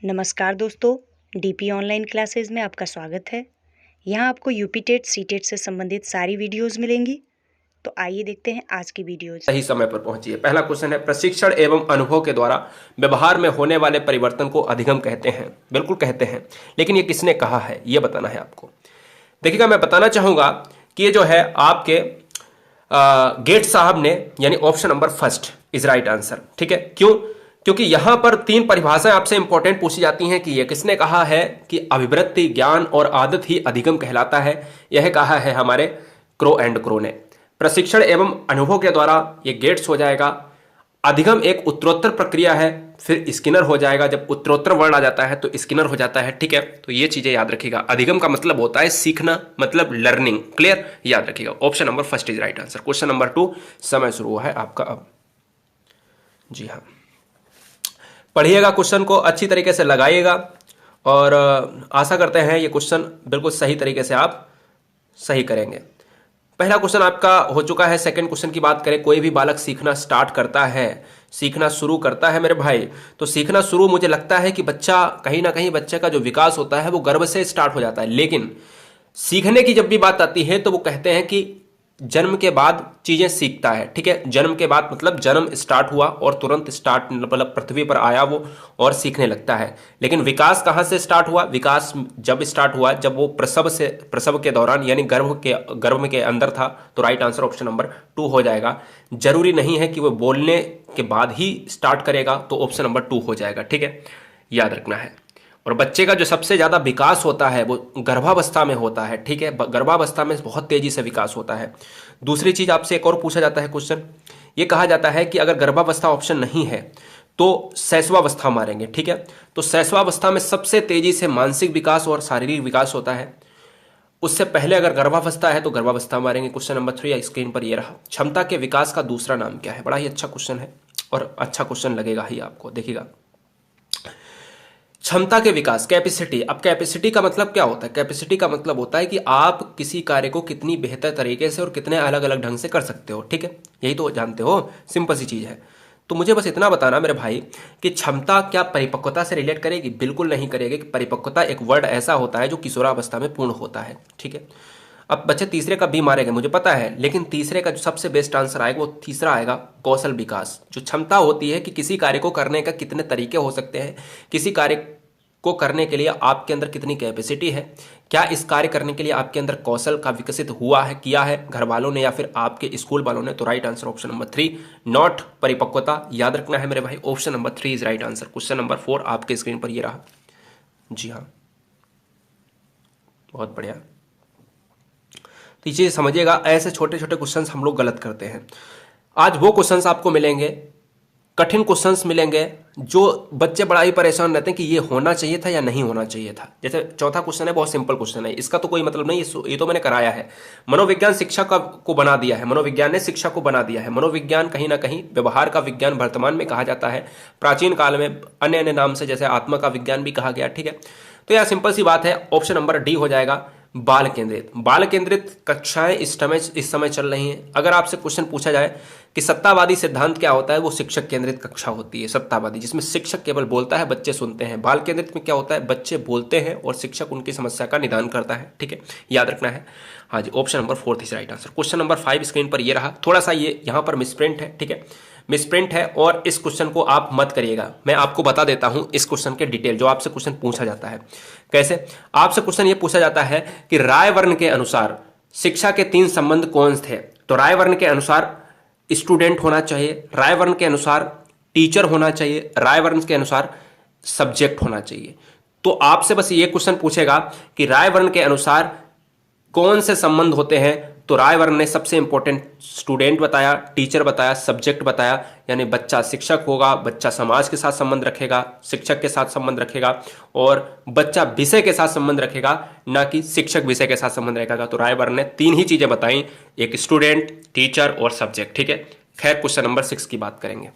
नमस्कार दोस्तों, DP online classes में आपका स्वागत है। यहाँ आपको यूपी टेट सी टेट से संबंधित सारी वीडियोस मिलेंगी। तो आइए देखते हैं आज की वीडियोज। सही समय पर पहुंची है। पहला क्वेश्चन है, प्रशिक्षण एवं अनुभव के द्वारा व्यवहार में होने वाले परिवर्तन को अधिगम कहते हैं। बिल्कुल कहते हैं, लेकिन ये किसने कहा है ये बताना है आपको। देखिएगा, मैं बताना चाहूंगा कि ये जो है आपके गेट साहब ने, यानी option number first is right answer. ठीक है, क्यों? क्योंकि यहां पर 3 परिभाषाएं आपसे इंपॉर्टेंट पूछी जाती हैं कि यह किसने कहा है कि अभिवृत्ति, ज्ञान और आदत ही अधिगम कहलाता है। यह कहा है हमारे क्रो एंड क्रो ने। प्रशिक्षण एवं अनुभव के द्वारा ये गेट्स हो जाएगा। अधिगम एक उत्तरोत्तर प्रक्रिया है, फिर स्किनर हो जाएगा। जब उत्तरोत्तर वर्ण आ जाता है तो स्किनर हो जाता है। ठीक है, तो ये चीजें याद रखिएगा। अधिगम का मतलब होता है सीखना, मतलब लर्निंग। क्लियर? याद रखिएगा। Option number first is right answer. Question number 2, समय शुरू हुआ है आपका अब। जी हाँ, पढ़िएगा, क्वेश्चन को अच्छी तरीके से लगाइएगा और आशा करते हैं ये क्वेश्चन बिल्कुल सही तरीके से आप सही करेंगे। पहला क्वेश्चन आपका हो चुका है। सेकंड क्वेश्चन की बात करें, कोई भी बालक सीखना स्टार्ट करता है, सीखना शुरू करता है मेरे भाई, तो सीखना शुरू मुझे लगता है कि बच्चा कहीं ना कहीं बच्चे का जो विकास होता है वो गर्भ से स्टार्ट हो जाता है। लेकिन सीखने की जब भी बात आती है तो वो कहते हैं कि जन्म के बाद चीजें सीखता है। ठीक है, जन्म के बाद मतलब जन्म स्टार्ट हुआ और तुरंत स्टार्ट मतलब पृथ्वी पर आया वो और सीखने लगता है। लेकिन विकास कहां से स्टार्ट हुआ? विकास जब स्टार्ट हुआ जब वो प्रसव के दौरान, यानी गर्भ के अंदर था। तो राइट आंसर ऑप्शन नंबर 2 हो जाएगा। जरूरी नहीं है कि वो बोलने के बाद ही स्टार्ट करेगा, तो ऑप्शन नंबर 2 हो जाएगा। ठीक है, याद रखना है। और बच्चे का जो सबसे ज्यादा विकास होता है वो गर्भावस्था में होता है। ठीक है, गर्भावस्था में बहुत तेजी से विकास होता है। दूसरी चीज आपसे एक और पूछा जाता है क्वेश्चन, ये कहा जाता है कि अगर गर्भावस्था ऑप्शन नहीं है तो शैशवावस्था मारेंगे। ठीक है, तो शैशवावस्था में सबसे तेजी से मानसिक विकास और शारीरिक विकास होता है। उससे पहले अगर गर्भावस्था है तो गर्भावस्था मारेंगे। क्वेश्चन नंबर 3 स्क्रीन पर ये रहा। क्षमता के विकास का दूसरा नाम क्या है? बड़ा ही अच्छा क्वेश्चन है और अच्छा क्वेश्चन लगेगा ही आपको। देखिएगा, क्षमता के विकास, कैपेसिटी। अब कैपेसिटी का मतलब क्या होता है? कैपेसिटी का मतलब होता है कि आप किसी कार्य को कितनी बेहतर तरीके से और कितने अलग अलग ढंग से कर सकते हो। ठीक है, यही तो जानते हो, सिंपल सी चीज है। तो मुझे बस इतना बताना मेरे भाई कि क्षमता क्या परिपक्वता से रिलेट करेगी? बिल्कुल नहीं करेगी। परिपक्वता एक वर्ड ऐसा होता है जो किशोरावस्था में पूर्ण होता है। ठीक है, अब बच्चे तीसरे का भी मारेंगे मुझे पता है, लेकिन तीसरे का जो सबसे बेस्ट आंसर आएगा वो तीसरा आएगा, कौशल विकास। जो क्षमता होती है कि किसी कार्य को करने का कितने तरीके हो सकते हैं, किसी कार्य को करने के लिए आपके अंदर कितनी कैपेसिटी है, क्या इस कार्य करने के लिए आपके अंदर कौशल का विकसित हुआ है, किया है घर वालों ने या फिर आपके स्कूल वालों ने। तो right answer option number 3, not परिपक्वता। याद रखना है मेरे भाई, option number 3 is right answer. Question number 4 आपके स्क्रीन पर ये रहा। जी हाँ, बहुत बढ़िया। तो ये समझिएगा, ऐसे छोटे छोटे क्वेश्चंस हम लोग गलत करते हैं। आज वो क्वेश्चंस आपको मिलेंगे, कठिन क्वेश्चंस मिलेंगे, जो बच्चे बड़ा ही परेशान रहते हैं कि ये होना चाहिए था या नहीं होना चाहिए था। जैसे चौथा क्वेश्चन है, बहुत सिंपल क्वेश्चन है, इसका तो कोई मतलब नहीं, ये तो मैंने कराया है। मनोविज्ञान शिक्षा को बना दिया है, मनोविज्ञान ने शिक्षा को बना दिया है। मनोविज्ञान कहीं ना कहीं व्यवहार का विज्ञान वर्तमान में कहा जाता है, प्राचीन काल में अन्य अन्य नाम से जैसे आत्मा का विज्ञान भी कहा गया। ठीक है, तो यह सिंपल सी बात है, ऑप्शन नंबर डी हो जाएगा, बाल केंद्रित। बाल केंद्रित कक्षाएं इस समय चल रही हैं। अगर आपसे क्वेश्चन पूछा जाए कि सत्तावादी सिद्धांत क्या होता है, वो शिक्षक केंद्रित कक्षा होती है सत्तावादी, जिसमें शिक्षक केवल बोलता है, बच्चे सुनते हैं। बाल केंद्रित में क्या होता है? बच्चे बोलते हैं और शिक्षक उनकी समस्या का निदान करता है। ठीक है, याद रखना है। हाँ जी, option number 4 is right answer. Question number 5 screen पर ये रहा। थोड़ा सा ये यहाँ पर मिसप्रिंट है। ठीक है, मिसप्रिंट है और इस क्वेश्चन को आप मत करिएगा। मैं आपको बता देता हूं इस क्वेश्चन के डिटेल, जो आपसे क्वेश्चन पूछा जाता है। कैसे आपसे क्वेश्चन ये पूछा जाता है कि राय वर्ण के अनुसार शिक्षा के 3 संबंध कौन थे? तो राय वर्ण के अनुसार स्टूडेंट होना चाहिए, राय वर्ण के अनुसार टीचर होना चाहिए, राय वर्ण के अनुसार सब्जेक्ट होना चाहिए। तो आपसे बस ये क्वेश्चन पूछेगा कि राय वर्ण के अनुसार कौन से संबंध होते हैं? तो राय वर्ण ने सबसे इंपॉर्टेंट स्टूडेंट बताया, टीचर बताया, सब्जेक्ट बताया। यानी बच्चा शिक्षक होगा, बच्चा समाज के साथ संबंध रखेगा, शिक्षक के साथ संबंध रखेगा, और बच्चा विषय के साथ संबंध रखेगा, ना कि शिक्षक विषय के साथ संबंध रखेगा। तो राय वर्ण ने 3 ही चीजें बताई, एक स्टूडेंट, टीचर और सब्जेक्ट। ठीक है, खैर क्वेश्चन नंबर 6 की बात करेंगे।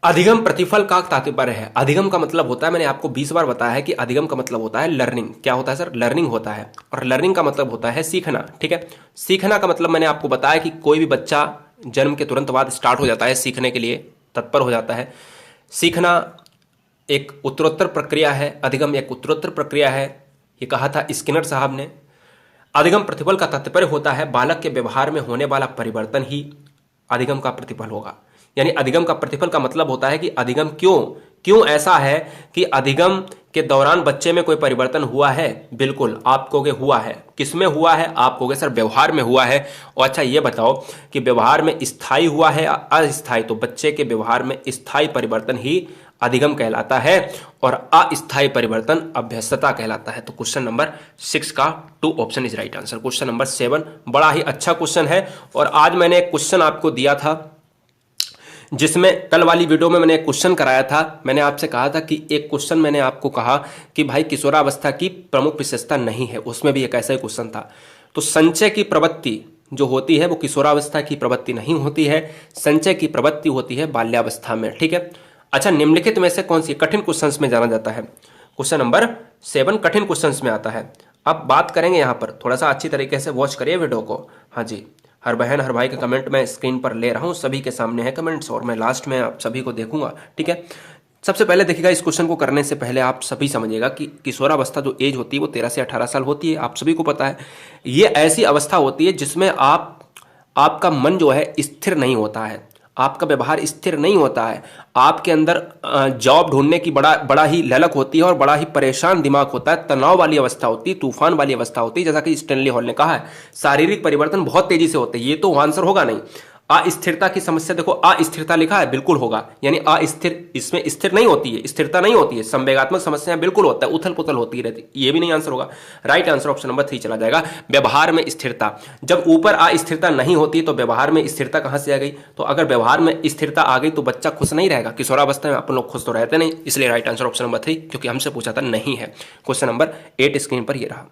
अधिगम प्रतिफल का तात्पर्य है। अधिगम का मतलब होता है, मैंने आपको 20 बार बताया है कि अधिगम का मतलब होता है लर्निंग। क्या होता है सर? लर्निंग होता है। और लर्निंग का मतलब होता है सीखना। ठीक है, सीखना का मतलब मैंने आपको बताया कि कोई भी बच्चा जन्म के तुरंत बाद स्टार्ट हो जाता है सीखने के लिए, तत्पर हो जाता है। सीखना एक उत्तरोत्तर प्रक्रिया है, अधिगम एक उत्तरोत्तर प्रक्रिया है, ये कहा था स्किनर साहब ने। अधिगम प्रतिफल का तात्पर्य होता है बालक के व्यवहार में होने वाला परिवर्तन ही अधिगम का प्रतिफल होगा। यानी अधिगम का प्रतिफल का मतलब होता है कि अधिगम क्यों ऐसा है कि अधिगम के दौरान बच्चे में कोई परिवर्तन हुआ है। बिल्कुल आप कहोगे हुआ है। किसमें हुआ है? आप कहोगे सर व्यवहार में हुआ है। और अच्छा ये बताओ कि व्यवहार में स्थायी हुआ है या अस्थायी? तो बच्चे के व्यवहार में स्थायी परिवर्तन ही अधिगम कहलाता है और अस्थायी परिवर्तन अभ्यस्तता कहलाता है। तो क्वेश्चन नंबर 6 का 2 option is right answer. Question number 7 बड़ा ही अच्छा क्वेश्चन है और आज मैंने एक क्वेश्चन आपको दिया था जिसमें कल वाली वीडियो में मैंने एक क्वेश्चन कराया था। मैंने आपसे कहा था कि एक क्वेश्चन मैंने आपको कहा कि भाई किशोरावस्था की प्रमुख विशेषता नहीं है, उसमें भी एक ऐसा ही क्वेश्चन था। तो संचय की प्रवृत्ति जो होती है वो किशोरावस्था की प्रवृत्ति नहीं होती है, संचय की प्रवृत्ति होती है बाल्यावस्था में। ठीक है। अच्छा, निम्नलिखित में से कौन सी कठिन क्वेश्चंस में जाना जाता है? क्वेश्चन नंबर 7 कठिन क्वेश्चंस में आता है। अब बात करेंगे यहाँ पर, थोड़ा सा अच्छी तरीके से वॉच करिए वीडियो को। हाँ जी, हर बहन हर भाई के कमेंट मैं स्क्रीन पर ले रहा हूँ, सभी के सामने है कमेंट्स और मैं लास्ट में आप सभी को देखूंगा। ठीक है। सबसे पहले देखिएगा, इस क्वेश्चन को करने से पहले आप सभी समझिएगा कि किशोरावस्था जो एज होती है वो 13 से 18 साल होती है। आप सभी को पता है ये ऐसी अवस्था होती है जिसमें आपका मन जो है स्थिर नहीं होता है, आपका व्यवहार स्थिर नहीं होता है, आपके अंदर जॉब ढूंढने की बड़ा ही ललक होती है और बड़ा ही परेशान दिमाग होता है, तनाव वाली अवस्था होती है, तूफान वाली अवस्था होती है। जैसा कि स्टैनली हॉल ने कहा है, शारीरिक परिवर्तन बहुत तेजी से होते हैं। ये तो आंसर होगा नहीं। अस्थिरता की समस्या देखो, अस्थिरता लिखा है, बिल्कुल होगा। यानी अस्थिर, इसमें स्थिर नहीं होती है, स्थिरता नहीं होती है। संवेगात्मक समस्याएं बिल्कुल होता है, उथल पुथल होती रहती, ये भी नहीं आंसर होगा। राइट आंसर ऑप्शन नंबर 3 चला जाएगा। व्यवहार में स्थिरता, जब ऊपर अस्थिरता नहीं होती तो व्यवहार में स्थिरता कहां से आ गई? तो अगर व्यवहार में स्थिरता आ गई तो बच्चा खुश नहीं रहेगा। किशोरावस्था में अपन लोग खुश तो रहते नहीं, इसलिए राइट आंसर ऑप्शन नंबर 3, क्योंकि हमसे पूछा था नहीं है। क्वेश्चन नंबर 8 स्क्रीन पर ये रहा।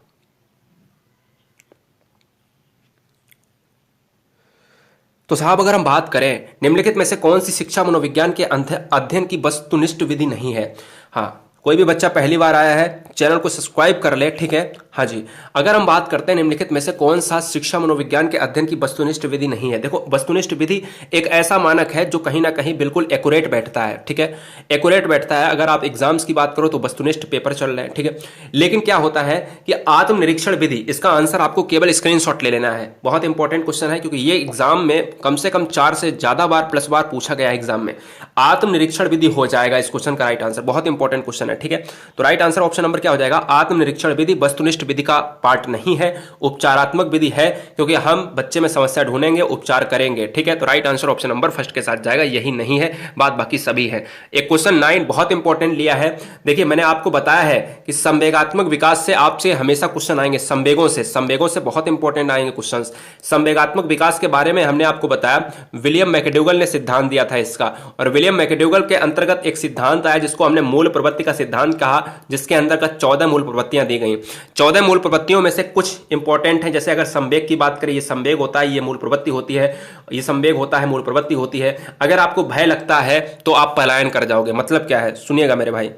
तो साहब अगर हम बात करें निम्नलिखित में से कौन सी शिक्षा मनोविज्ञान के अध्ययन की वस्तुनिष्ठ विधि नहीं है? हाँ, कोई भी बच्चा पहली बार आया है चैनल को सब्सक्राइब कर ले। ठीक है। हाँ जी, अगर हम बात करते हैं निम्नलिखित में से कौन सा शिक्षा मनोविज्ञान के अध्ययन की वस्तुनिष्ठ विधि नहीं है। देखो, वस्तुनिष्ठ विधि एक ऐसा मानक है जो कहीं ना कहीं बिल्कुल एक्यूरेट बैठता है। ठीक है, एक्यूरेट बैठता है। अगर आप एग्जाम्स की बात करो तो वस्तुनिष्ठ पेपर चल रहे हैं। ठीक है, लेकिन क्या होता है कि आत्मनिरीक्षण विधि, इसका आंसर आपको केवल स्क्रीनशॉट ले लेना है। बहुत इंपॉर्टेंट क्वेश्चन है क्योंकि ये एग्जाम में कम से कम 4 से ज्यादा बार प्लस बार पूछा गया है एग्जाम में। आत्मनिरीक्षण विधि हो जाएगा इस क्वेश्चन का राइट आंसर। बहुत इंपॉर्टेंट क्वेश्चन है। ठीक है, तो राइट आंसर ऑप्शन नंबर क्या हो जाएगा? आत्मनिरीक्षण विधि वस्तुनिष्ठ विधि का पार्ट नहीं है, उपचारात्मक विधि है, क्योंकि हम बच्चे में समस्या ढूंढेंगे, उपचार करेंगे। ठीक है, तो right answer option number first के साथ जाएगा, यही नहीं है, बात बाकी सभी है। एक क्वेश्चन 9 बहुत इंपॉर्टेंट लिया है। देखिए, मैंने आपको बताया है कि संवेगात्मक विकास से आपसे हमेशा क्वेश्चन आएंगे, संवेगों से बहुत इंपॉर्टेंट आएंगे क्वेश्चन। संवेगात्मक विकास के बारे में हमने आपको बताया, विलियम मैकडूगल ने सिद्धांत दिया था इसका, और विलियम मैकडूगल के अंतर्गत एक सिद्धांत आया जिसको हमने मूल प्रवृत्ति का सिद्धांत कहा, जिसके अंतर्गत 14 मूल प्रवृत्तियां दी गई। 14 मूल प्रवृत्तियों में से कुछ इंपॉर्टेंट हैं। जैसे अगर संवेग की बात करें, ये संवेग होता है, ये मूल प्रवृत्ति होती है, ये संवेग होता है, मूल प्रवृत्ति होती है। अगर आपको भय लगता है तो आप पलायन कर जाओगे। मतलब क्या है, सुनिएगा मेरे भाई।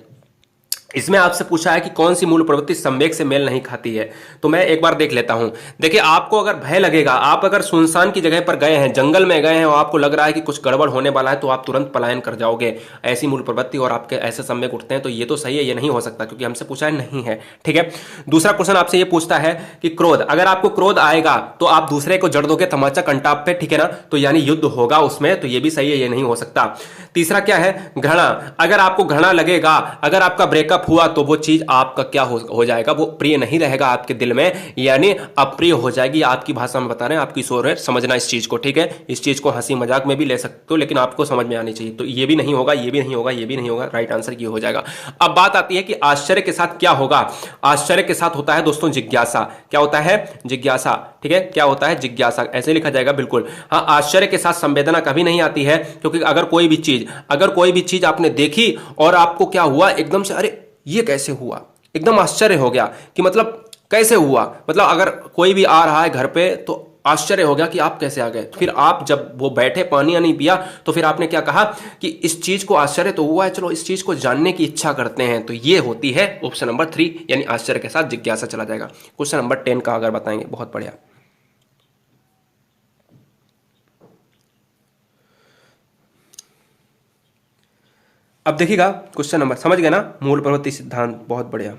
इसमें आपसे पूछा है कि कौन सी मूल प्रवृत्ति संवेग से मेल नहीं खाती है, तो मैं एक बार देख लेता हूं। देखिए, आपको अगर भय लगेगा, आप अगर सुनसान की जगह पर गए हैं, जंगल में गए हैं और आपको लग रहा है कि कुछ गड़बड़ होने वाला है, तो आप तुरंत पलायन कर जाओगे। ऐसी मूल प्रवृत्ति और आपके ऐसे संवेग उठते हैं, तो ये तो सही है, ये नहीं हो सकता क्योंकि हमसे पूछा है नहीं है। ठीक है, दूसरा क्वेश्चन आपसे ये पूछता है कि क्रोध, अगर आपको क्रोध आएगा तो आप दूसरे को जड़ दोगे तमाचा कंटाप पे। ठीक है ना, तो यानी युद्ध होगा उसमें, तो ये भी सही है, ये नहीं हो सकता। तीसरा क्या है? घृणा, अगर आपको घृणा लगेगा, अगर आपका ब्रेकअप हुआ तो वो चीज आपका क्या हो जाएगा, वो प्रिय नहीं रहेगा आपके दिल में, यानी अप्रिय हो जाएगी। आपकी भाषा में बता रहे हैं, आपकी सोच है, समझना इस चीज को। ठीक है, इस चीज को हंसी मजाक में भी ले सकते हो, लेकिन आपको समझ में आनी चाहिए। तो ये भी नहीं होगा, ये भी नहीं होगा, ये भी नहीं होगा, राइट आंसर ये हो जाएगा। अब बात आती है कि आश्चर्य के साथ क्या होगा। आश्चर्य के साथ होता है दोस्तों जिज्ञासा। क्या होता है? जिज्ञासा। ठीक है, क्या होता है? जिज्ञासा, ऐसे लिखा जाएगा बिल्कुल। हाँ, आश्चर्य के साथ संवेदना कभी नहीं आती है, क्योंकि अगर कोई भी चीज आपने देखी और आपको क्या हुआ, एकदम से अरे ये कैसे हुआ, एकदम आश्चर्य हो गया कि मतलब कैसे हुआ, मतलब अगर कोई भी आ रहा है घर पे तो आश्चर्य हो गया कि आप कैसे आ गए। फिर आप जब वो बैठे, पानी नहीं पिया, तो फिर आपने क्या कहा कि इस चीज को आश्चर्य तो हुआ है, चलो इस चीज को जानने की इच्छा करते हैं। तो ये होती है ऑप्शन नंबर 3, यानी आश्चर्य के साथ जिज्ञासा चला जाएगा। क्वेश्चन नंबर 10 का अगर बताएंगे, बहुत बढ़िया। अब देखिएगा क्वेश्चन नंबर, समझ गए ना, मूल प्रवृत्ति सिद्धांत, बहुत बढ़िया।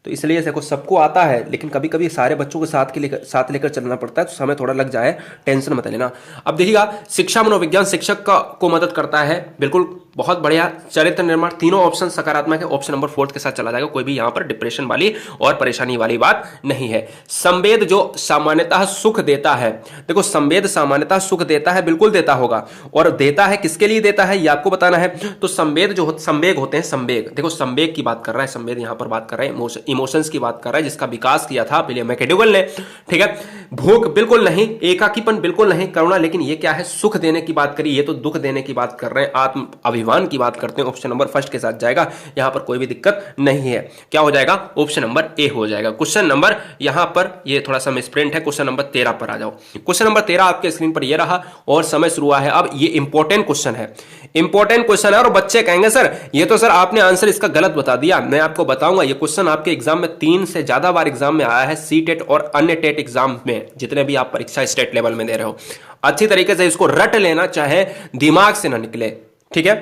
तो इसलिए देखो सबको आता है, लेकिन कभी कभी सारे बच्चों को साथ लेकर चलना पड़ता है, तो समय थोड़ा लग जाए, टेंशन मत लेना। अब देखिएगा शिक्षा मनोविज्ञान शिक्षक को मदद करता है, बिल्कुल बहुत बढ़िया। चरित्र निर्माण, तीनों ऑप्शन सकारात्मक है, ऑप्शन नंबर 4 के साथ चला जाएगा, कोई भी यहाँ पर डिप्रेशन वाली और परेशानी वाली बात नहीं है। संवेद जो सामान्यतः सुख देता है, देखो संवेद सामान्यतः सुख देता है, बिल्कुल देता होगा, और देता है किसके लिए देता है ये आपको बताना है। तो संवेद जो संवेग होते हैं, संवेग, देखो संवेग की बात कर रहा है, संवेद यहाँ पर बात कर रहा है इमोशंस की बात कर रहा है, जिसका विकास किया था विलियम मैकडूगल ने, ठीक है। भूख बिल्कुल नहीं, एकाकीपन बिल्कुल नहीं, करुणा, लेकिन ये क्या है, सुख देने की बात करी, ये तो दुख देने की बात कर रहे हैं, आत्म अभिमान की बात करते हैं, ऑप्शन नंबर 1 के साथ जाएगा, यहां पर कोई भी दिक्कत नहीं है। क्या हो जाएगा, ऑप्शन नंबर ए हो जाएगा। क्वेश्चन नंबर यहां पर ये थोड़ा सा मिसप्रिंट है, क्वेश्चन नंबर 13 पर आ जाओ। क्वेश्चन नंबर 13 आपके स्क्रीन पर ये रहा और समय शुरू हुआ है। अब ये इंपॉर्टेंट क्वेश्चन है, इंपॉर्टेंट क्वेश्चन है, और बच्चे कहेंगे सर ये तो सर आपने आंसर इसका गलत बता दिया। मैं आपको बताऊंगा, ये क्वेश्चन आपके एग्जाम में 3 से ज्यादा बार एग्जाम में आया है, सीटेट और अन्य टेट एग्जाम में, जितने भी आप परीक्षा स्टेट लेवल में दे रहे हो, अच्छी तरीके से इसको रट लेना, चाहे दिमाग से ना निकले, ठीक है।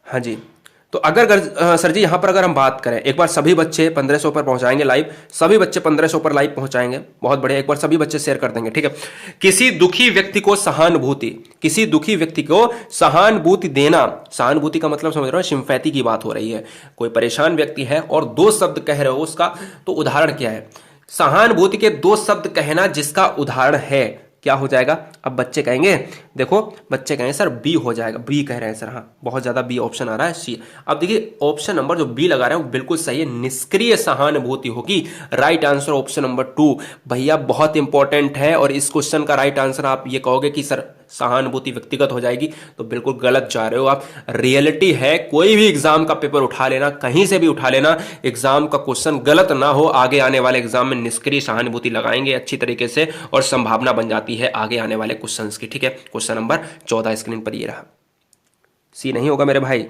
हाँ जी, तो अगर सर जी यहां पर अगर हम बात करें, एक बार सभी बच्चे 1500 पर पहुंचाएंगे लाइव, सभी बच्चे 1500 पर लाइव पहुंचाएंगे, बहुत बढ़िया, एक बार सभी बच्चे शेयर कर देंगे, ठीक है। किसी दुखी व्यक्ति को सहानुभूति, किसी दुखी व्यक्ति को सहानुभूति देना, सहानुभूति का मतलब समझ रहे हो, सिंपैथी की बात हो रही है, कोई परेशान व्यक्ति है और 2 शब्द कह रहे हो उसका, तो उदाहरण क्या है, सहानुभूति के 2 शब्द कहना जिसका उदाहरण है, क्या हो जाएगा। अब बच्चे कहेंगे, देखो बच्चे कहेंगे सर बी हो जाएगा, बी कह रहे हैं सर, हाँ बहुत ज्यादा बी ऑप्शन आ रहा है, सी। अब देखिए ऑप्शन नंबर जो बी लगा रहे हैं वो बिल्कुल सही है, निष्क्रिय सहानुभूति होगी, राइट आंसर ऑप्शन नंबर 2 भैया, बहुत इंपॉर्टेंट है। और इस क्वेश्चन का राइट आंसर आप ये कहोगे कि सर सहानुभूति व्यक्तिगत हो जाएगी, तो बिल्कुल गलत जा रहे हो आप। रियलिटी है, कोई भी एग्जाम का पेपर उठा लेना, कहीं से भी उठा लेना, एग्जाम का क्वेश्चन गलत ना हो, आगे आने वाले एग्जाम में निष्क्रिय सहानुभूति लगाएंगे अच्छी तरीके से, और संभावना बन जाती है आगे आने वाले क्वेश्चंस की, ठीक है। क्वेश्चन नंबर 14 स्क्रीन पर ये रहा, सी नहीं होगा मेरे भाई,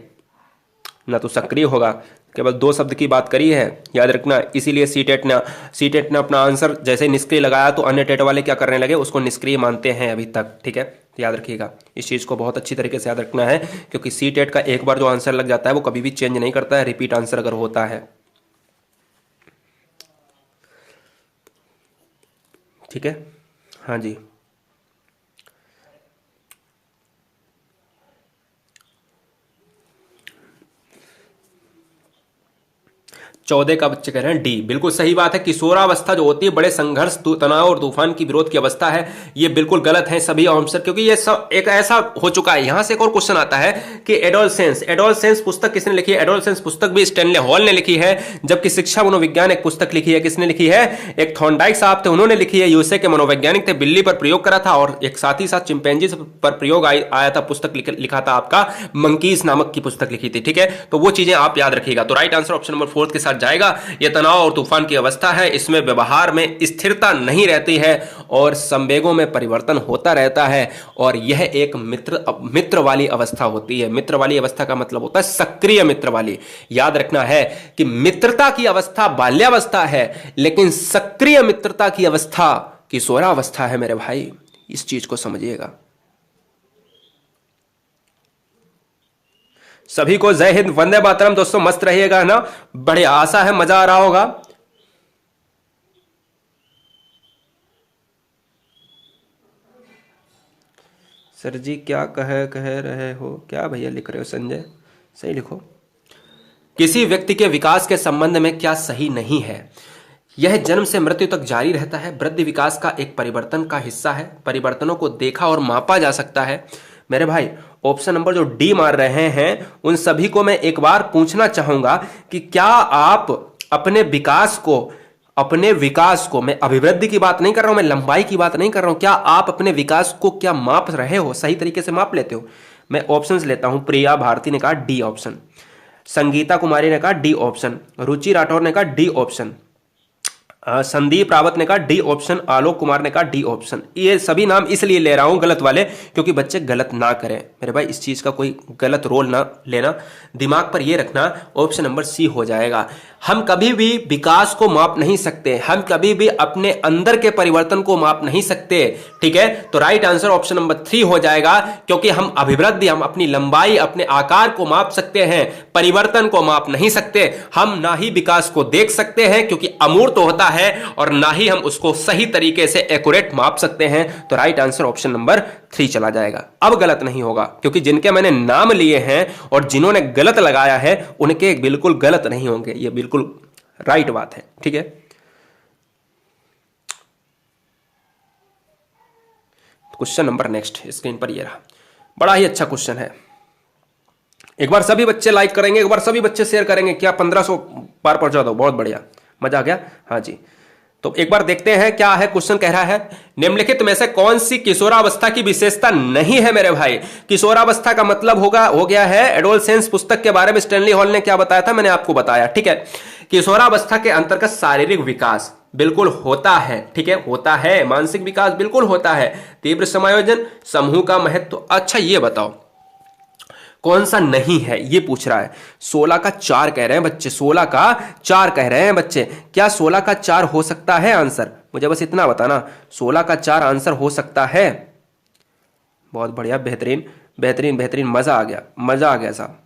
ना तो सक्रिय होगा, केवल 2 शब्द की बात करी है, याद रखना। इसीलिए सीटेट ने अपना आंसर जैसे निष्क्रिय लगाया तो अन्य टेट वाले क्या करने लगे, उसको निष्क्रिय मानते हैं अभी तक, ठीक है। तो याद रखिएगा, इस चीज को बहुत अच्छी तरीके से याद रखना है, क्योंकि सीटेट का एक बार जो आंसर लग जाता है वो कभी भी चेंज नहीं करता है, रिपीट आंसर अगर होता है, ठीक है। हाँ जी, 14 का बच्चे कह रहे हैं डी, बिल्कुल सही बात है। किशोरावस्था जो होती है बड़े संघर्ष, तनाव और तूफान की विरोध की अवस्था है, ये बिल्कुल गलत है सभी आंसर, क्योंकि ये सब एक ऐसा हो चुका है। यहां से एक और क्वेश्चन आता है कि एडोलसेंस पुस्तक किसने लिखी है। एडोलसेंस पुस्तक भी स्टैनले हॉल ने लिखी है, जबकि शिक्षा मनोविज्ञान एक पुस्तक लिखी है, किसने लिखी है, एक थॉर्नडाइक साहब थे, उन्होंने लिखी है, यूएसए के मनोवैज्ञानिक थे, बिल्ली पर प्रयोग करा था, और एक साथ ही साथ चिंपैंजी पर प्रयोग आया था, पुस्तक लिखा था आपका मंकीज नामक की पुस्तक लिखी थी, ठीक है। तो वो चीजें आप याद रखिएगा। तो राइट आंसर ऑप्शन नंबर 4 के साथ जाएगा। यह तनाव और तूफान की अवस्था है, इसमें व्यवहार में स्थिरता नहीं रहती है और संवेगों में परिवर्तन होता रहता है, और यह एक मित्र वाली अवस्था होती है। मित्र वाली अवस्था का मतलब होता है सक्रिय मित्र वाली। याद रखना है कि मित्रता की अवस्था बाल्यावस्था है, लेकिन सक्रिय मित्रता की अवस्था किशोरावस्था है मेरे भाई, इस चीज को समझिएगा। सभी को जय हिंद, वंदे मातरम। दोस्तों मस्त रहिएगा ना, बढ़िया, आशा है मजा आ रहा होगा। सर जी क्या कह रहे हो, क्या भैया लिख रहे हो संजय, सही लिखो। किसी व्यक्ति के विकास के संबंध में क्या सही नहीं है, यह जन्म से मृत्यु तक जारी रहता है, वृद्धि विकास का एक परिवर्तन का हिस्सा है, परिवर्तनों को देखा और मापा जा सकता है। मेरे भाई ऑप्शन नंबर जो डी मार रहे हैं उन सभी को मैं एक बार पूछना चाहूंगा कि क्या आप अपने विकास को, मैं अभिवृद्धि की बात नहीं कर रहा हूं, मैं लंबाई की बात नहीं कर रहा हूं, क्या आप अपने विकास को क्या माप रहे हो, सही तरीके से माप लेते हो। मैं ऑप्शंस लेता हूं। प्रिया भारती ने कहा डी ऑप्शन, संगीता कुमारी ने कहा डी ऑप्शन, रुचि राठौर ने कहा डी ऑप्शन, संदीप रावत ने कहा डी ऑप्शन, आलोक कुमार ने कहा डी ऑप्शन। ये सभी नाम इसलिए ले रहा हूं गलत वाले, क्योंकि बच्चे गलत ना करें मेरे भाई, इस चीज का कोई गलत रोल ना लेना, दिमाग पर ये रखना ऑप्शन नंबर सी हो जाएगा। हम कभी भी विकास को माप नहीं सकते, हम कभी भी अपने अंदर के परिवर्तन को माप नहीं सकते, ठीक है। तो राइट आंसर ऑप्शन नंबर 3 हो जाएगा, क्योंकि हम अभिवृद्धि, हम अपनी लंबाई, अपने आकार को माप सकते हैं, परिवर्तन को माप नहीं सकते। हम ना ही विकास को देख सकते हैं क्योंकि अमूर्त होता है, और ना ही हम उसको सही तरीके से एक्यूरेट माप सकते हैं। तो राइट आंसर ऑप्शन नंबर 3 चला जाएगा। अब गलत नहीं होगा, क्योंकि जिनके मैंने नाम लिए हैं और जिन्होंने गलत लगाया है उनके बिल्कुल गलत नहीं होंगे, ये बिल्कुल राइट बात है, ठीक है। क्वेश्चन नंबर नेक्स्ट स्क्रीन पर ये रहा, बड़ा ही अच्छा क्वेश्चन है। एक बार सभी बच्चे लाइक करेंगे, एक बार सभी बच्चे शेयर करेंगे, क्या 1500 पार पहुंचा दो, बहुत बढ़िया, मजा आ गया। हाँ जी, तो एक बार देखते हैं क्या है क्वेश्चन। कह रहा है निम्नलिखित में से कौन सी किशोरावस्था की विशेषता नहीं है मेरे भाई। किशोरावस्था का मतलब हो गया है एडोलसेंस। पुस्तक के बारे में स्टैनली हॉल ने क्या बताया था, मैंने आपको बताया, ठीक है। किशोरावस्था के अंतर्गत शारीरिक विकास बिल्कुल होता है, ठीक है, होता है। मानसिक विकास बिल्कुल होता है। तीव्र समायोजन, समूह का महत्व। अच्छा ये बताओ कौन सा नहीं है, ये पूछ रहा है। 16 का 4 कह रहे हैं बच्चे, 16 का 4 कह रहे हैं बच्चे। क्या 16 का 4 हो सकता है आंसर? मुझे बस इतना बताना, 16 का 4 आंसर हो सकता है? बहुत बढ़िया, बेहतरीन बेहतरीन बेहतरीन, मजा आ गया, मजा आ गया साहब।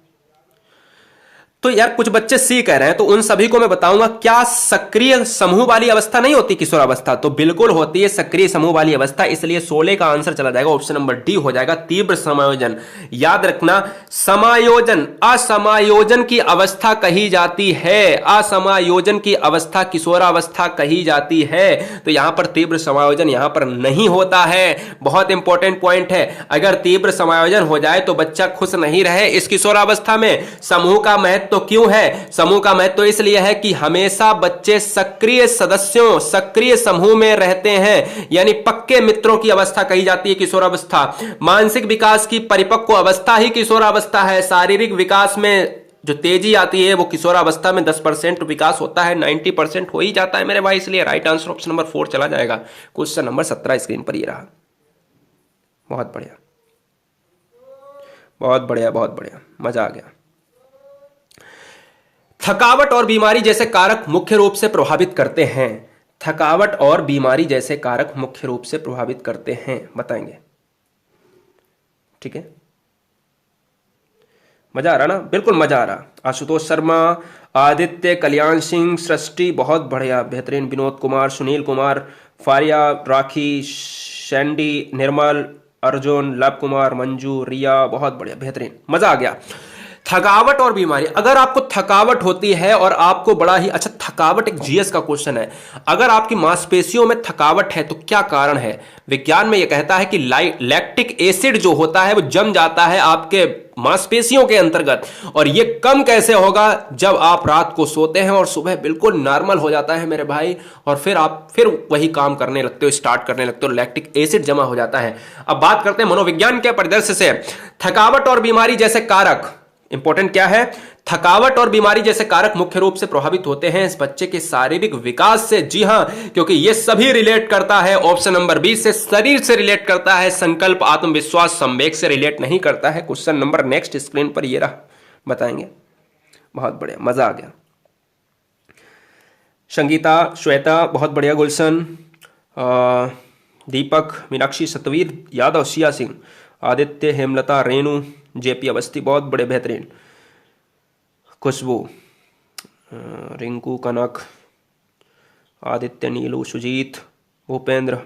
तो यार कुछ बच्चे सी कह रहे हैं, तो उन सभी को मैं बताऊंगा, क्या सक्रिय समूह वाली अवस्था नहीं होती किशोरावस्था? तो बिल्कुल होती है सक्रिय समूह वाली अवस्था, इसलिए 16 का आंसर चला जाएगा, ऑप्शन नंबर डी हो जाएगा। तीव्र समायोजन, याद रखना, समायोजन, असमायोजन की अवस्था कही जाती है, असमायोजन की अवस्था किशोरावस्था कही जाती है। तो यहां पर तीव्र समायोजन यहां पर नहीं होता है। बहुत इंपॉर्टेंट पॉइंट है, अगर तीव्र समायोजन हो जाए तो बच्चा खुश नहीं रहे इस किशोरावस्था में। समूह का महत्व तो क्यों है? समूह का महत्व तो इसलिए है कि हमेशा बच्चे सक्रिय सदस्यों, सक्रिय समूह में रहते हैं, यानी पक्के मित्रों की अवस्था कही जाती है किशोरावस्था। मानसिक विकास की परिपक्व अवस्था ही किशोरावस्था है। शारीरिक विकास में जो तेजी आती है वो किशोरावस्था में 10% विकास होता है, 90% हो ही जाता है मेरे भाई, इसलिए राइट आंसर ऑप्शन नंबर 4 चला जाएगा। क्वेश्चन नंबर 17 स्क्रीन पर ये रहा। बहुत बढ़िया, बहुत बढ़िया, बहुत बढ़िया, मजा आ गया। थकावट और बीमारी जैसे कारक मुख्य रूप से प्रभावित करते हैं। थकावट और बीमारी जैसे कारक मुख्य रूप से प्रभावित करते हैं, बताएंगे, ठीक है। मजा आ रहा ना? बिल्कुल मजा आ रहा। आशुतोष शर्मा, आदित्य, कल्याण सिंह, सृष्टि, बहुत बढ़िया, बेहतरीन, विनोद कुमार, सुनील कुमार, फारिया, राखी, सैंडी, निर्मल, अर्जुन, लव कुमार, मंजू, रिया, बहुत बढ़िया, बेहतरीन, मजा आ गया। थकावट और बीमारी, अगर आपको थकावट होती है और आपको बड़ा ही अच्छा, थकावट एक जीएस का क्वेश्चन है, अगर आपकी मांसपेशियों में थकावट है तो क्या कारण है? विज्ञान में यह कहता है कि लैक्टिक एसिड जो होता है वो जम जाता है आपके मांसपेशियों के अंतर्गत, और ये कम कैसे होगा? जब आप रात को सोते हैं और सुबह बिल्कुल नॉर्मल हो जाता है मेरे भाई, और फिर आप फिर वही काम करने लगते हो, स्टार्ट करने लगते हो, लैक्टिक एसिड जमा हो जाता है। अब बात करते हैं मनोविज्ञान के परिदृश्य से। थकावट और बीमारी जैसे कारक, इंपॉर्टेंट क्या है? थकावट और बीमारी जैसे कारक मुख्य रूप से प्रभावित होते हैं इस बच्चे के शारीरिक विकास से। जी हां, क्योंकि ये सभी रिलेट करता है ऑप्शन नंबर 20 से, शरीर से रिलेट करता है, संकल्प, आत्मविश्वास, संवेग से रिलेट नहीं करता है। क्वेश्चन नंबर नेक्स्ट स्क्रीन पर ये रहा, बताएंगे। बहुत बढ़िया, मजा आ गया। संगीता, श्वेता, बहुत बढ़िया, गुलशन, दीपक, मीनाक्षी, सतवीर यादव, शिया सिंह, आदित्य, हेमलता, रेणु, जेपी अवस्थी, बहुत बड़े, बेहतरीन, खुशबू, रिंकू, कनक, आदित्य, नीलू, सुजीत, भूपेंद्र,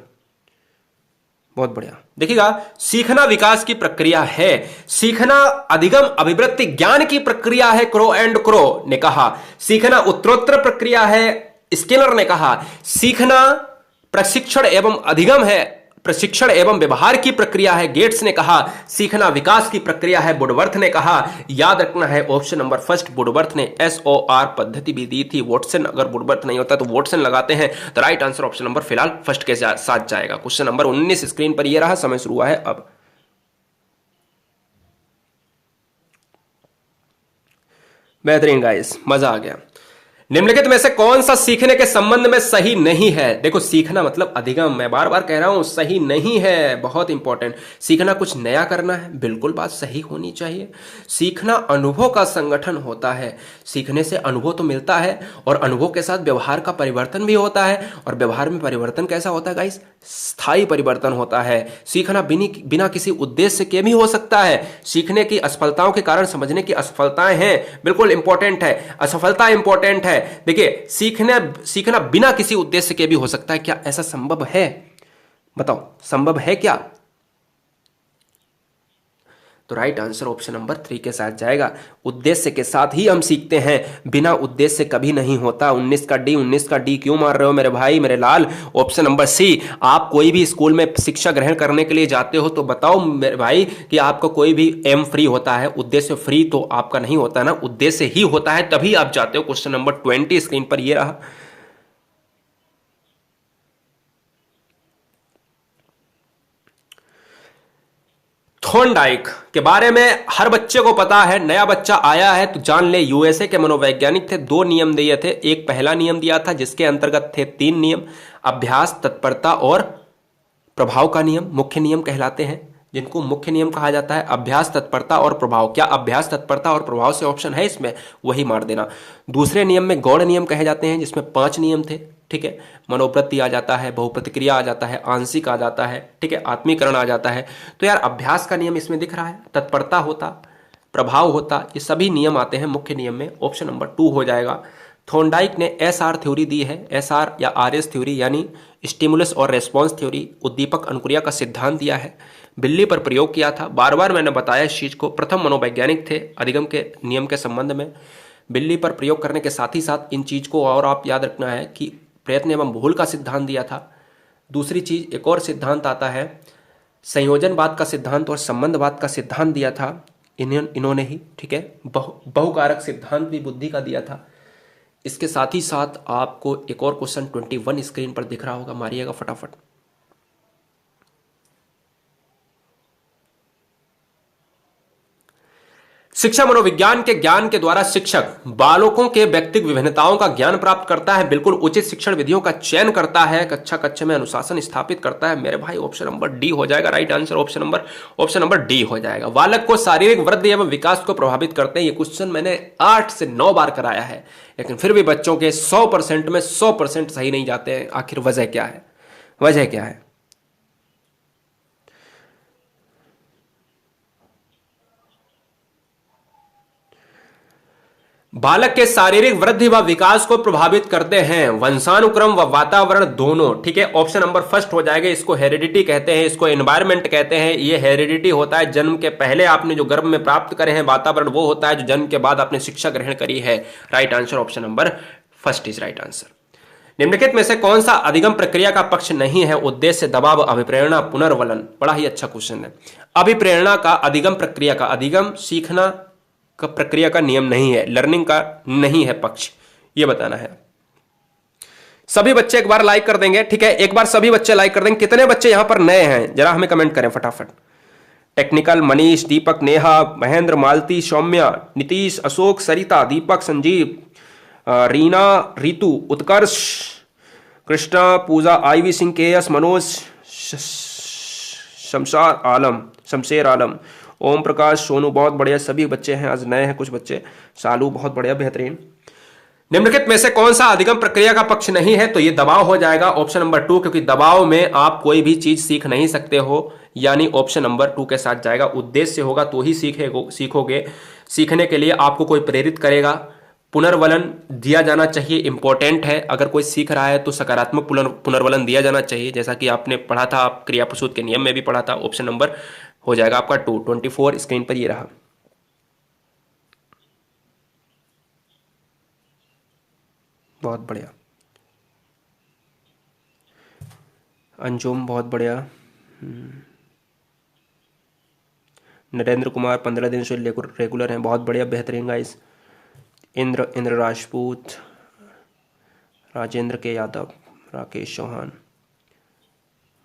बहुत बढ़िया। देखिएगा, सीखना विकास की प्रक्रिया है, सीखना अधिगम अभिवृत्ति ज्ञान की प्रक्रिया है, क्रो एंड क्रो ने कहा। सीखना उत्तरोत्तर प्रक्रिया है, स्किनर ने कहा। सीखना प्रशिक्षण एवं अधिगम है, प्रशिक्षण एवं व्यवहार की प्रक्रिया है, गेट्स ने कहा। सीखना विकास की प्रक्रिया है, वुडवर्थ ने कहा। याद रखना है ऑप्शन नंबर फर्स्ट, वुडवर्थ ने SOR पद्धति भी दी थी। वॉटसन, अगर वुडवर्थ नहीं होता तो वॉटसन लगाते हैं, तो राइट आंसर ऑप्शन नंबर फिलहाल फर्स्ट के साथ जाएगा। क्वेश्चन नंबर 19 स्क्रीन पर यह रहा, समय शुरू हुआ है अब। बेहतरीन गाइस, मजा आ गया। निम्नलिखित में से कौन सा सीखने के संबंध में सही नहीं है? देखो, सीखना मतलब अधिगम, मैं बार बार कह रहा हूं, सही नहीं है, बहुत इंपॉर्टेंट। सीखना कुछ नया करना है, बिल्कुल बात सही होनी चाहिए। सीखना अनुभव का संगठन होता है, सीखने से अनुभव तो मिलता है और अनुभव के साथ व्यवहार का परिवर्तन भी होता है। और व्यवहार में परिवर्तन कैसा होता है गाइस? स्थायी परिवर्तन होता है। सीखना बिना किसी उद्देश्य के भी हो सकता है। सीखने की असफलताओं के कारण समझने की असफलताएं हैं, बिल्कुल इंपॉर्टेंट है। असफलता इंपॉर्टेंट है। देखिए, सीखना बिना किसी उद्देश्य के भी हो सकता है। क्या ऐसा संभव है? बताओ, संभव है क्या? तो राइट आंसर ऑप्शन नंबर 3 के साथ जाएगा। उद्देश्य के साथ ही हम सीखते हैं, बिना उद्देश्य कभी नहीं होता। 19 का डी क्यों मार रहे हो मेरे भाई, मेरे लाल? ऑप्शन नंबर सी। आप कोई भी स्कूल में शिक्षा ग्रहण करने के लिए जाते हो तो बताओ मेरे भाई कि आपका कोई भी एम फ्री होता है, उद्देश्य फ्री तो आपका नहीं होता ना, उद्देश्य ही होता है, तभी आप जाते हो। क्वेश्चन नंबर 20 स्क्रीन पर ये रहा। थॉर्नडाइक के बारे में हर बच्चे को पता है, नया बच्चा आया है तो जान ले। यूएसए के मनोवैज्ञानिक थे, 2 नियम दिए थे। एक पहला नियम दिया था जिसके अंतर्गत थे 3 नियम, अभ्यास, तत्परता और प्रभाव का नियम मुख्य नियम कहलाते हैं, जिनको मुख्य नियम कहा जाता है। अभ्यास, तत्परता और प्रभाव। क्या अभ्यास, तत्परता और प्रभाव से ऑप्शन है इसमें? वही मार देना। दूसरे नियम में गौड़ नियम कहे जाते हैं, जिसमें 5 नियम थे। ठीक है, मनोवृत्ति आ जाता है, बहुप्रतिक्रिया आ जाता है, आंशिक आ जाता है, ठीक है, आत्मीकरण आ जाता है। तो यार अभ्यास का नियम इसमें दिख रहा है, तत्परता होता, प्रभाव होता, ये सभी नियम आते हैं मुख्य नियम में। ऑप्शन नंबर 2 हो जाएगा। थॉर्नडाइक ने एसआर थ्योरी दी है, एसआर या आरएस थ्योरी, यानी स्टिमुलस और रेस्पॉन्स थ्योरी, उद्दीपक अनुक्रिया का सिद्धांत दिया है। बिल्ली पर प्रयोग किया था, बार बार मैंने बताया इस चीज को। प्रथम मनोवैज्ञानिक थे अधिगम के नियम के संबंध में। बिल्ली पर प्रयोग करने के साथ ही साथ इन चीज को और आप याद रखना है कि प्रयत्न एवं भूल का सिद्धांत दिया था। दूसरी चीज, एक और सिद्धांत आता है, संयोजनवाद का सिद्धांत और संबंधवाद का सिद्धांत दिया था इन्होंने ही। ठीक है, बहुकारक सिद्धांत भी बुद्धि का दिया था। इसके साथ ही साथ आपको एक और क्वेश्चन 21 स्क्रीन पर दिख रहा होगा, मारिएगा फटाफट। शिक्षा मनोविज्ञान के ज्ञान के द्वारा शिक्षक बालकों के व्यक्तिगत विभिन्नताओं का ज्ञान प्राप्त करता है, बिल्कुल उचित शिक्षण विधियों का चयन करता है, कक्षा कक्षा में अनुशासन स्थापित करता है। मेरे भाई ऑप्शन नंबर डी हो जाएगा right answer. Option number D हो जाएगा। बालक को शारीरिक वृद्धि एवं विकास को प्रभावित करते हैं। ये क्वेश्चन मैंने 8 से 9 बार कराया है, लेकिन फिर भी बच्चों के 100% में 100% सही नहीं जाते हैं। आखिर वजह क्या है? वजह क्या है? बालक के शारीरिक वृद्धि व विकास को प्रभावित करते हैं वंशानुक्रम व वातावरण दोनों। ठीक है, ऑप्शन नंबर फर्स्ट हो जाएगा। इसको हेरिडिटी कहते हैं, इसको एनवायरमेंट कहते हैं। ये हेरिडिटी होता है, जन्म के पहले आपने जो गर्भ में प्राप्त करे हैं वातावरण, वो होता है जो जन्म के बाद आपने शिक्षा ग्रहण करी है। Right answer option number first is right answer. निम्नलिखित में से कौन सा अधिगम प्रक्रिया का पक्ष नहीं है? उद्देश्य, दबाव, अभिप्रेरणा, पुनर्वलन। बड़ा ही अच्छा क्वेश्चन है। अभिप्रेरणा का अधिगम प्रक्रिया का, अधिगम सीखना का प्रक्रिया का नियम नहीं है, लर्निंग का नहीं है पक्ष, ये बताना है। सभी बच्चे एक बार लाइक कर देंगे। ठीक है, एक बार सभी बच्चे लाइक कर देंगे। कितने बच्चे यहां पर नए हैं जरा हमें कमेंट करें फटाफट। टेक्निकल, मनीष, दीपक, नेहा, महेंद्र, मालती, सौम्या, नीतीश, अशोक, सरिता, दीपक, संजीव, रीना, रितु, उत्कर्ष, कृष्णा, पूजा, आईवी सिंह, केएस, मनोज, शमशेर आलम, ओम प्रकाश, सोनू, बहुत बढ़िया। सभी बच्चे हैं, आज नए हैं कुछ बच्चे। सालू, बहुत बढ़िया, बेहतरीन। निम्नलिखित में से कौन सा अधिगम प्रक्रिया का पक्ष नहीं है? तो ये दबाव हो जाएगा, ऑप्शन नंबर 2, क्योंकि दबाव में आप कोई भी चीज सीख नहीं सकते हो, यानी ऑप्शन नंबर 2 के साथ जाएगा। उद्देश्य होगा तो ही सीखोगे। सीखने के लिए आपको कोई प्रेरित करेगा। पुनर्वलन दिया जाना चाहिए, इंपॉर्टेंट है। अगर कोई सीख रहा है तो सकारात्मक पुनर्वलन दिया जाना चाहिए, जैसा कि आपने पढ़ा था, आप क्रिया प्रसूत के नियम में भी पढ़ा था। ऑप्शन नंबर हो जाएगा आपका 2। 24 स्क्रीन पर ये रहा। बहुत बढ़िया अंजुम, बहुत बढ़िया। नरेंद्र कुमार 15 दिन से रेगुलर हैं, बहुत बढ़िया, बेहतरीन गाइस। इंद्र राजपूत, राजेंद्र के यादव, राकेश चौहान,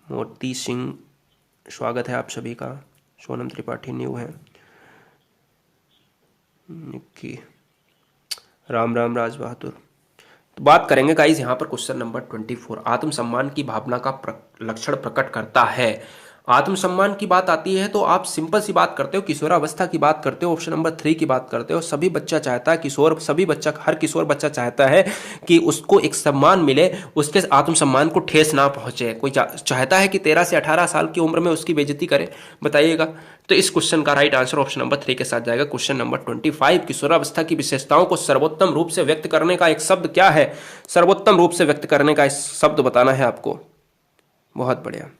मोती सिंह, स्वागत है आप सभी का। सोनम त्रिपाठी न्यू है। निक्की, राम राम, राज बहादुर। तो बात करेंगे गाइस यहाँ पर क्वेश्चन नंबर 24, आत्मसम्मान की भावना का लक्षण प्रकट करता है। आत्मसम्मान की बात आती है तो आप सिंपल सी बात करते हो, किशोरावस्था की बात करते हो, ऑप्शन नंबर 3 की बात करते हो। सभी बच्चा चाहता है, हर किशोर बच्चा चाहता है कि उसको एक सम्मान मिले, उसके आत्मसम्मान को ठेस ना पहुंचे। कोई चाहता है कि 13 से 18 साल की उम्र में उसकी बेइज्जती करे? बताइएगा। तो इस क्वेश्चन का राइट आंसर ऑप्शन नंबर 3 के साथ जाएगा। क्वेश्चन नंबर 25, किशोरावस्था की विशेषताओं को सर्वोत्तम रूप से व्यक्त करने का एक शब्द क्या है? सर्वोत्तम रूप से व्यक्त करने का शब्द बताना है आपको। बहुत बढ़िया।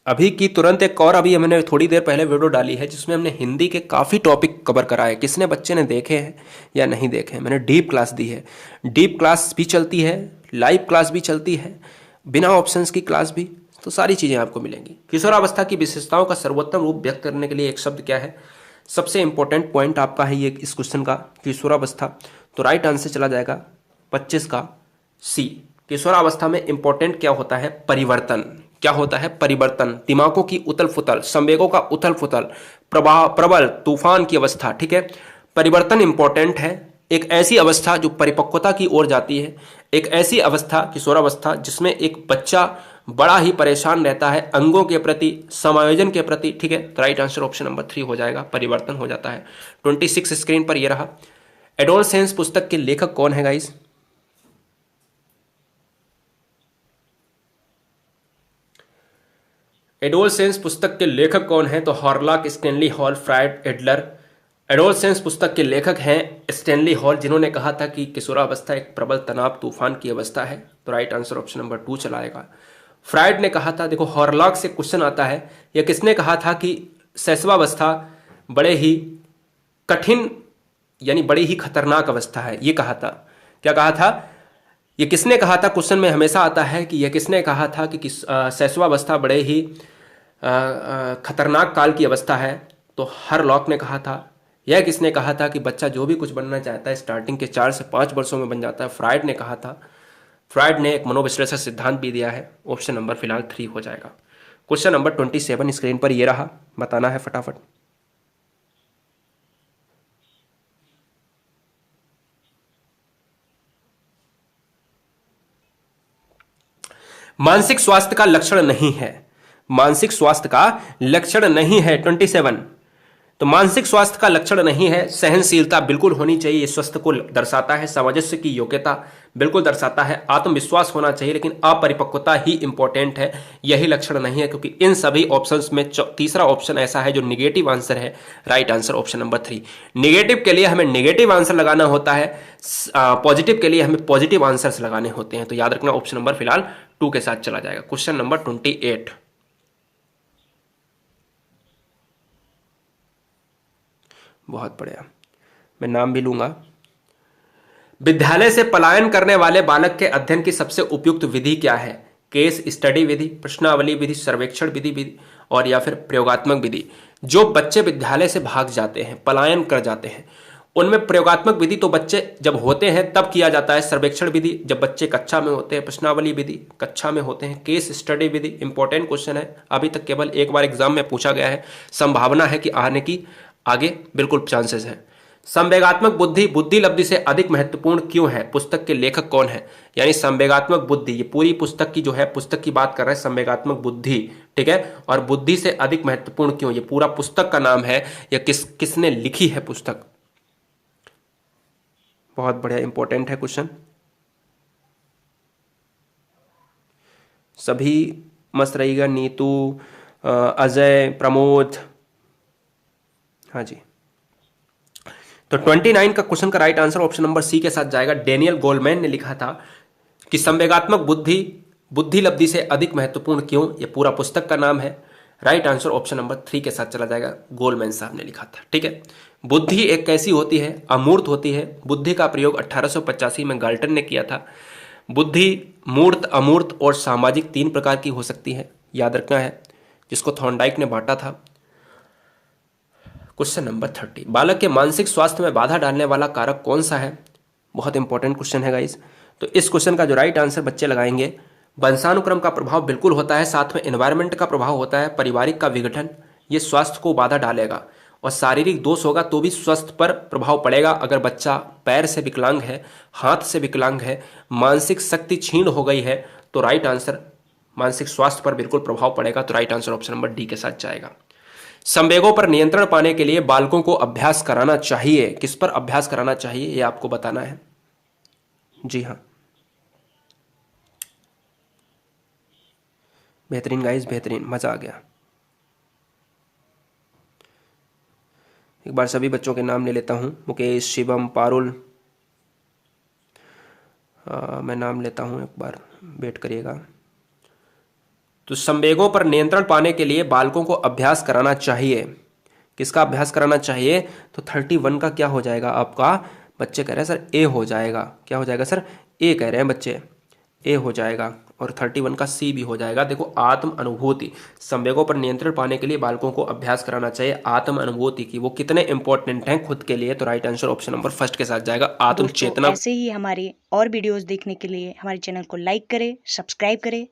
अभी की तुरंत एक और अभी मैंने थोड़ी देर पहले वीडियो डाली है जिसमें हमने हिंदी के काफ़ी टॉपिक कवर कराए। किसने बच्चे ने देखे हैं या नहीं देखे हैं? मैंने डीप क्लास दी है, डीप क्लास भी चलती है, लाइव क्लास भी चलती है, बिना ऑप्शंस की क्लास भी, तो सारी चीज़ें आपको मिलेंगी। किशोरावस्था की विशेषताओं का सर्वोत्तम रूप व्यक्त करने के लिए एक शब्द क्या है? सबसे इंपॉर्टेंट पॉइंट आपका है ये इस क्वेश्चन का, किशोरावस्था। तो राइट आंसर चला जाएगा 25 का सी। किशोरावस्था में इंपॉर्टेंट क्या होता है? परिवर्तन। क्या होता है? परिवर्तन। दिमागों की उथल फुथल, संवेगों का उथल फुथल, प्रबल तूफान की अवस्था। ठीक है, परिवर्तन इंपॉर्टेंट है। एक ऐसी अवस्था जो परिपक्वता की ओर जाती है, एक ऐसी अवस्था किशोरावस्था जिसमें एक बच्चा बड़ा ही परेशान रहता है अंगों के प्रति, समायोजन के प्रति। ठीक है, तो राइट आंसर ऑप्शन नंबर 3 हो जाएगा, परिवर्तन हो जाता है। 26 स्क्रीन पर यह रहा। एडोलसेंस पुस्तक के लेखक कौन है गाइस? एडोलसेंस पुस्तक के लेखक कौन है? तो Hurlock, Stanley Hall, Freud, Adler. Adolescence पुस्तक के लेखक हैं स्टैनली हॉल, जिन्होंने कहा था कि किशोरावस्था एक प्रबल तनाव तूफान की अवस्था है। तो राइट आंसर ऑप्शन नंबर 2 चला आएगा। फ्रायड ने कहा था, देखो हॉरलॉक से क्वेश्चन आता है, यह किसने कहा था कि शैशवावस्था बड़े ही कठिन यानी बड़ी ही खतरनाक अवस्था है? ये कहा था। क्या कहा था? ये किसने कहा था? क्वेश्चन में हमेशा आता है कि यह किसने कहा था कि शैशवावस्था बड़े ही खतरनाक काल की अवस्था है? तो हॉरलॉक ने कहा था। यह किसने कहा था कि बच्चा जो भी कुछ बनना चाहता है स्टार्टिंग के 4 से 5 वर्षों में बन जाता है? फ्रायड ने कहा था। फ्रायड ने एक मनोविश्लेषण सिद्धांत भी दिया है। ऑप्शन नंबर फिलहाल 3 हो जाएगा। क्वेश्चन नंबर 27 स्क्रीन पर ये रहा, बताना है फटाफट। मानसिक स्वास्थ्य का लक्षण नहीं है, मानसिक स्वास्थ्य का लक्षण नहीं है 27। तो मानसिक स्वास्थ्य का लक्षण नहीं है। सहनशीलता बिल्कुल होनी चाहिए, ये स्वस्थ को दर्शाता है। सामंजस्य की योग्यता बिल्कुल दर्शाता है। आत्मविश्वास होना चाहिए, लेकिन अपरिपक्वता ही इंपॉर्टेंट है, यही लक्षण नहीं है। क्योंकि इन सभी ऑप्शंस में तीसरा ऑप्शन ऐसा है जो निगेटिव आंसर है। Right answer option number 3। Negative के लिए हमें निगेटिव आंसर लगाना होता है, पॉजिटिव के लिए हमें पॉजिटिव आंसर्स लगाने होते हैं। तो याद रखना ऑप्शन नंबर फिलहाल 2 के साथ चला जाएगा। क्वेश्चन नंबर 28, बहुत बढ़िया, मैं नाम भी लूंगा। विद्यालय से पलायन करने वाले बालक के अध्ययन की सबसे उपयुक्त विधि क्या है? केस स्टडी विधि, प्रश्नावली विधि, सर्वेक्षण विधि और या फिर प्रयोगात्मक विधि। जो बच्चे विद्यालय से भाग जाते हैं, पलायन कर जाते हैं, उनमें प्रयोगात्मक विधि तो बच्चे जब होते हैं तब किया जाता है, सर्वेक्षण विधि जब बच्चे कक्षा में होते हैं, प्रश्नावली विधि कक्षा में होते हैं, केस स्टडी विधि इंपॉर्टेंट क्वेश्चन है, अभी तक केवल एक बार एग्जाम में पूछा गया है, संभावना है कि आने की आगे बिल्कुल चांसेस है। संवेगात्मक बुद्धि बुद्धि लब्धि से अधिक महत्वपूर्ण क्यों है? पुस्तक के लेखक कौन है? यानी संवेगात्मक बुद्धि, ये पूरी पुस्तक की जो है, पुस्तक की बात कर रहे हैं, संवेगात्मक बुद्धि। ठीक है, और बुद्धि से अधिक महत्वपूर्ण क्यों, ये पूरा पुस्तक का नाम है, या किसने लिखी है पुस्तक? बहुत बढ़िया, इंपॉर्टेंट है क्वेश्चन, सभी मस्त रहिएगा। नीतू, अजय, प्रमोद, हाँ जी। तो 29 का क्वेश्चन का right answer option number C के साथ जाएगा। डेनियल गोलमैन ने लिखा था कि संवेगात्मक बुद्धि बुद्धि लब्धि से अधिक महत्वपूर्ण क्यों, ये पूरा पुस्तक का नाम है। राइट आंसर ऑप्शन नंबर 3 के साथ चला जाएगा, गोलमैन साहब ने लिखा था। ठीक है, बुद्धि एक कैसी होती है? अमूर्त होती है। बुद्धि का प्रयोग 1885 में गाल्टन ने किया था। बुद्धि मूर्त, अमूर्त और सामाजिक 3 प्रकार की हो सकती है, याद रखना है, जिसको थॉर्नडाइक ने बांटा था। क्वेश्चन नंबर 30, बालक के मानसिक स्वास्थ्य में बाधा डालने वाला कारक कौन सा है? बहुत इंपॉर्टेंट क्वेश्चन है गाइस। तो इस क्वेश्चन का जो राइट आंसर बच्चे लगाएंगे, वंशानुक्रम का प्रभाव बिल्कुल होता है, साथ में एनवायरनमेंट का प्रभाव होता है, पारिवारिक का विघटन, ये स्वास्थ्य को बाधा डालेगा। और शारीरिक दोष होगा तो भी स्वास्थ्य पर प्रभाव पड़ेगा। अगर बच्चा पैर से विकलांग है, हाथ से विकलांग है, मानसिक शक्ति क्षीण हो गई है, तो राइट आंसर मानसिक स्वास्थ्य पर बिल्कुल प्रभाव पड़ेगा। तो right answer option number D के साथ जाएगा। संवेगों पर नियंत्रण पाने के लिए बालकों को अभ्यास कराना चाहिए। किस पर अभ्यास कराना चाहिए ये आपको बताना है। जी हाँ, बेहतरीन गाइस, बेहतरीन, मजा आ गया। एक बार सभी बच्चों के नाम ले लेता हूं। मुकेश, शिवम, पारुल, मैं नाम लेता हूं, एक बार वेट करिएगा। तो संवेगों पर नियंत्रण पाने के लिए बालकों को अभ्यास कराना चाहिए। किसका अभ्यास कराना चाहिए? तो 31 का क्या हो जाएगा आपका? बच्चे कह रहे हैं सर ए हो जाएगा। क्या हो जाएगा सर? ए कह रहे हैं बच्चे, ए हो जाएगा। और 31 का सी भी हो जाएगा। देखो, आत्म अनुभूति, संवेगों पर नियंत्रण पाने के लिए बालकों को अभ्यास कराना चाहिए आत्म अनुभूति की। वो कितने इंपॉर्टेंट हैं खुद के लिए? तो right answer option number first के साथ जाएगा, आत्म दोस्तों चेतना। ऐसे ही हमारे और वीडियोस देखने के लिए हमारे चैनल को लाइक करें, सब्सक्राइब करें